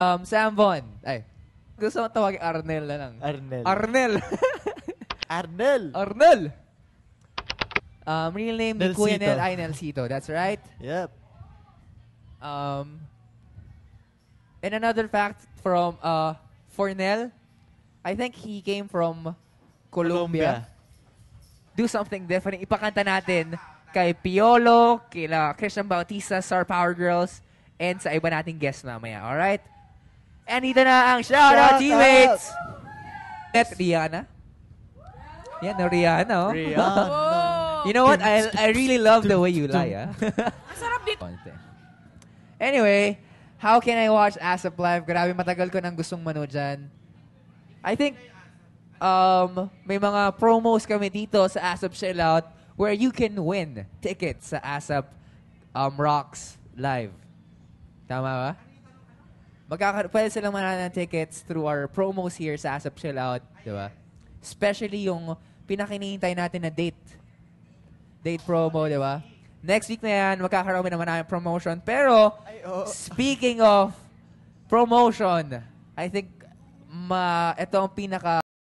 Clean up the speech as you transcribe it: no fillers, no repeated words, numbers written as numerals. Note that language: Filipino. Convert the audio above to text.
Samvon. Ay. Gusto mo tawagin Arnel na lang. Arnel. Arnel. Arnel. Arnel. Real name ni Kuya Nelsito. Nel ay Nelsito. That's right. Yep. And another fact from Fornel, I think he came from Colombia. Do something different. Ipakanta natin kay Piolo, kila Christian Bautista, Star Power Girls, and sa iba nating guests mamaya. Alright? And dito na ang shoutout teammates! Net Rihanna. Yan, no, Rihanna, oh. Rihanna. You know what? I really love the way you lie, ah. Ang sarap dito. Anyway, how can I watch ASAP Live? Grabe, matagal ko nang gustong manood dyan. I think may mga promos kami dito sa ASAP Shillout where you can win tickets sa ASAP Rocks Live. Tama ba? Pwede silang manalo ng tickets through our promos here sa ASAP Shillout. Diba? Especially yung pinakinihintay natin na date. Date promo, diba? Next week na yan, magkakaroon naman namin promotion. Pero, speaking of promotion, I think ito ang pinaka